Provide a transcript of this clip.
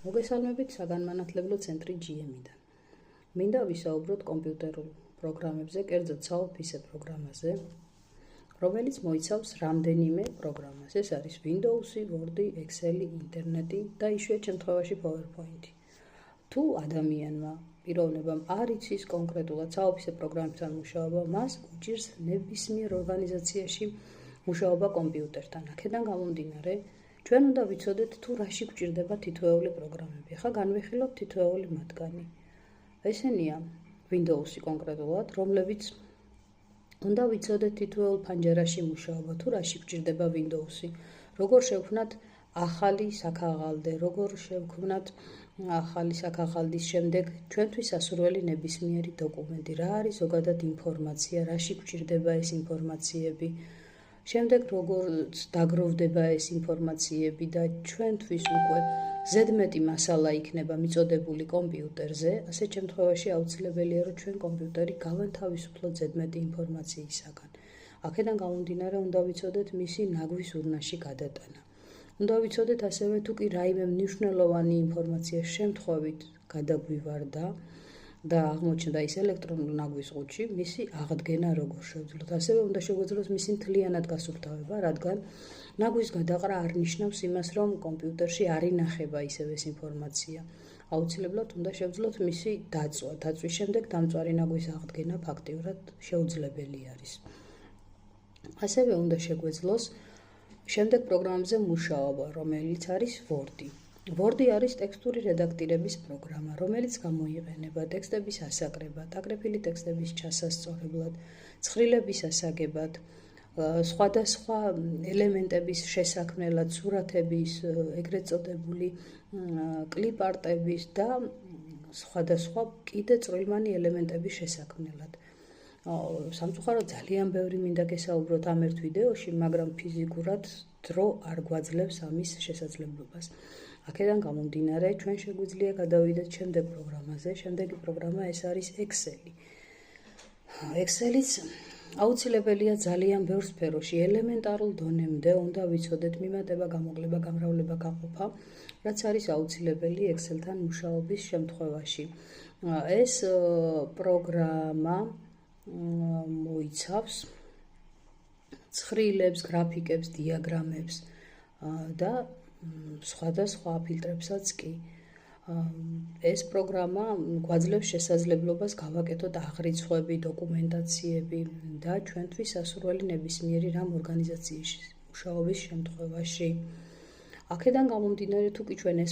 მოგესალმებით საგანმანათლებლო ცენტრი GM-დან. მინდა ვისაუბროთ კომპიუტერულ პროგრამებზე, კერძოდ საოფისე პროგრამაზე, რომელიც მოიცავს რამდენიმე პროგრამას. ეს არის Windows-ი, Word-ი, Excel-ი, ინტერნეტი და იშვიათ შემთხვევაში PowerPoint-ი. თუ ადამიანმა პიროვნებამ არ იცის კონკრეტულად საოფისე პროგრამებთან მუშაობა, მას უჭირს ნებისმიერ ორგანიზაციაში მუშაობა კომპიუტერთან. აქედან გამომდინარე, ჩვენ უნდა ვიცოდეთ თუ რაში გვჭირდება თითოეული პროგრამები. ახლა განვიხილოთ თითოეული მათგანი. ესენია Windows-ი კონკრეტულად, რომლებიც უნდა ვიცოდეთ თითოეულ ფანჯარაში მუშაობა, თუ რაში გვჭირდება Windows-ი, როგორ შევქმნათ ახალი საქაღალდე, როგორ შევქმნათ ახალი საქაღალდის შემდეგ ჩვენთვის ასურველი ნებისმიერი დოკუმენტი, რა არის ზოგადად ინფორმაცია, რაში გვჭირდება ეს ინფორმაციები. შემდეგ როგორ დაგროვდება ეს ინფორმაციები და ჩვენთვის უკვე ზედმეტი მასალა იქნება მიწოდებული კომპიუტერზე, ასეთ შემთხვევაში აუცილებელია, რომ ჩვენ კომპიუტერი გავანთავისუფლოთ ზედმეტი ინფორმაციისაგან. აქედან გამომდინარე, უნდა ვიცოდეთ მისი ნაგვის ურნაში გადატანა. უნდა ვიცოდეთ ასევე თუ კი რაიმე მნიშვნელოვანი ინფორმაცია შემთხვევით გადაგვივარდა და აღმოჩნდა ის ელექტრონულ ნაგვის ყუთში, მისი აღდგენა როგორ შევძლოთ. ასევე უნდა შეგვეძლოს მისი მთლიანად გასუფთავება, რადგან ნაგვის გადაყრა არ ნიშნავს იმას, რომ კომპიუტერში არ ინახება ისევ ეს ინფორმაცია. აუცილებლად უნდა შევძლოთ მისი დაწვა. დაწვის შემდეგ დამწვარი ნაგვის აღდგენა ფაქტიურად შეუძლებელი არის. ასევე უნდა შეგვეძლოს შემდეგ პროგრამებზე მუშაობა, რომელიც არის Word-ი. Word-ი არის ტექსტური რედაქტირების პროგრამა, რომელიც გამოიყენება ტექსტების ასაკრებად, აკრეფილი ტექსტების ჩასასწორებლად, ცხრილების ასაგებად, სხვადასხვა ელემენტების შესაქმნელად, სურათების, ეგრეთ წოდებული კლიპ-არტების და სხვადასხვა კიდე წვრილმანი ელემენტების შესაქმნელად. სამწუხაროდ ძალიან ბევრი მინდა გესაუბროთ ამ ერთ ვიდეოში, მაგრამ ფიზიკურად დრო არ გვაძლევს ამის შესაძლებლობას. აქედან გამომდინარე, ჩვენ შეგვიძლია გადავიდეთ შემდეგ პროგრამაზე. შემდეგი პროგრამა ეს არის Excel-ი. Excel-იც აუცილებელია ძალიან ბევრ სფეროში, ელემენტარულ დონემდე უნდა ვიცოდეთ მიმატება, გამოკლება, გამრავლება, გაყოფა, რაც არის აუცილებელი Excel-თან მუშაობის შემთხვევაში. ეს პროგრამა მოიცავს ცხრილებს, გრაფიკებს, დიაგრამებს და სხვადასხვა ფილტრებსაც კი. ეს პროგრამა გვაძლევს შესაძლებლობას გავაკეთოთ აღრიცხვები, დოკუმენტაციები და ჩვენთვის ასურველი ნებისმიერი რამ ორგანიზაციაში მუშაობის შემთხვევაში. აქედან გამომდინარე, თუ კი ჩვენ ეს